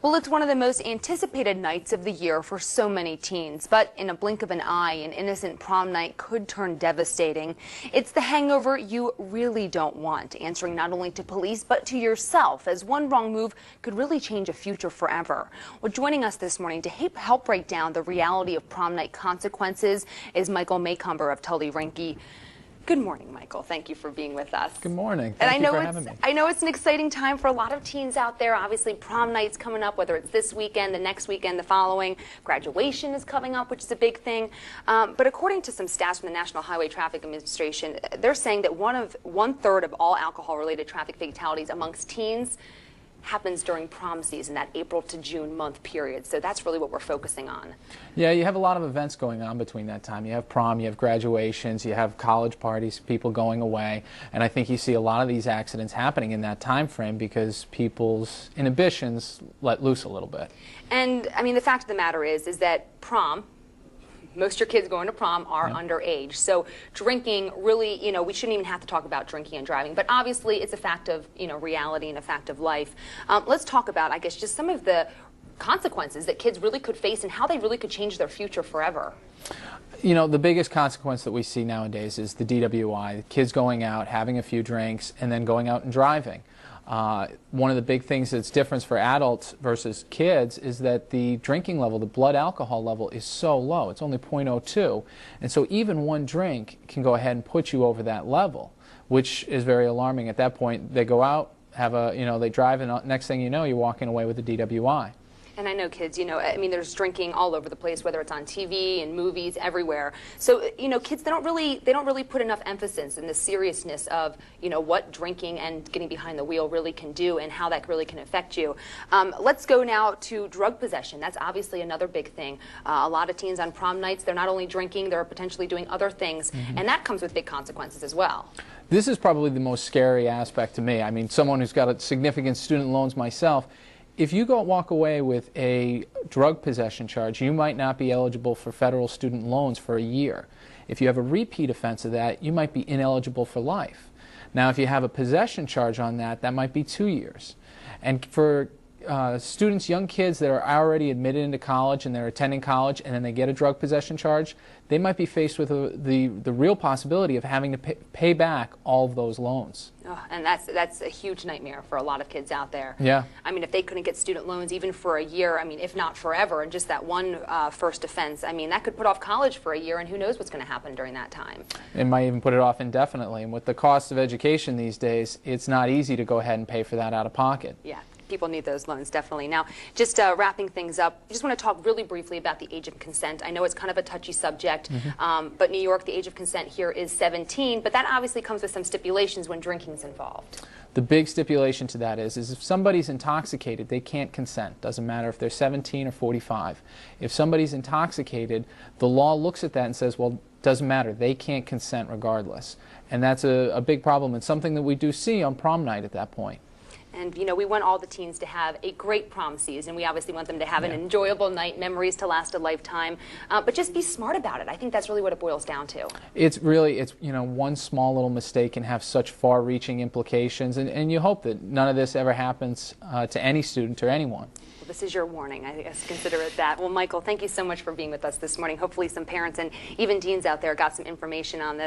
Well, it's one of the most anticipated nights of the year for so many teens, but in a blink of an eye, an innocent prom night could turn devastating. It's the hangover you really don't want, answering not only to police but to yourself, as one wrong move could really change a future forever. Well, joining us this morning to help break down the reality of prom night consequences is Macomber of Tully, Rinckey. Good morning, Michael. Thank you for being with us. Good morning. Thank you for having me. I know it's an exciting time for a lot of teens out there. Obviously, prom night's coming up, whether it's this weekend, the next weekend, the following. Graduation is coming up, which is a big thing. But according to some stats from the National Highway Traffic Administration, they're saying that one-third of all alcohol-related traffic fatalities amongst teens happens during prom season, that April to June month period. So that's really what we're focusing on. Yeah, you have a lot of events going on between that time. You have prom, you have graduations, you have college parties, people going away, and I think you see a lot of these accidents happening in that time frame because people's inhibitions let loose a little bit. And I mean, the fact of the matter is that prom, most of your kids going to prom are underage. So drinking really, we shouldn't even have to talk about drinking and driving. But obviously, it's a fact of, reality and a fact of life. Let's talk about, I guess, just some of the consequences that kids really could face and how they really could change their future forever. The biggest consequence that we see nowadays is the DWI, the kids going out, having a few drinks, and then going out and driving. One of the big things that's different for adults versus kids is that the drinking level, the blood alcohol level, is so low. It's only 0.02. And so even one drink can go ahead and put you over that level, which is very alarming. At that point, they go out, they drive, and next thing you know, you're walking away with a DWI. And I know kids, I mean, there's drinking all over the place, whether it's on TV and movies, everywhere. So, kids, they don't really put enough emphasis in the seriousness of, what drinking and getting behind the wheel really can do and how that really can affect you. Let's go now to drug possession. That's obviously another big thing. A lot of teens on prom nights, they're not only drinking, they're potentially doing other things, and that comes with big consequences as well. This is probably the most scary aspect to me. I mean, someone who's got significant student loans myself, if you walk away with a drug possession charge, you might not be eligible for federal student loans for a year. If you have a repeat offense of that, you might be ineligible for life. Now, if you have a possession charge on that, that might be 2 years. And for students, young kids that are already admitted into college and they're attending college and then they get a drug possession charge, they might be faced with the real possibility of having to pay back all of those loans. Oh, and that's a huge nightmare for a lot of kids out there. Yeah. I mean, if they couldn't get student loans even for a year, I mean, if not forever, and just that one first offense, I mean, that could put off college for a year, and who knows what's going to happen during that time. It might even put it off indefinitely. And with the cost of education these days, it's not easy to go ahead and pay for that out of pocket. Yeah. People need those loans, definitely. Now, just wrapping things up, I just want to talk really briefly about the age of consent. I know it's kind of a touchy subject, but New York, the age of consent here is 17, but that obviously comes with some stipulations when drinking is involved. The big stipulation to that is if somebody's intoxicated, they can't consent. Doesn't matter if they're 17 or 45. If somebody's intoxicated, the law looks at that and says, well, doesn't matter. They can't consent regardless. And that's a big problem and something that we do see on prom night at that point. And, we want all the teens to have a great prom season. We obviously want them to have an enjoyable night, memories to last a lifetime. But just be smart about it. I think that's really what it boils down to. It's one small little mistake can have such far-reaching implications. And you hope that none of this ever happens to any student or anyone. Well, this is your warning. I guess consider it that. Well, Michael, thank you so much for being with us this morning. Hopefully some parents and even teens out there got some information on this.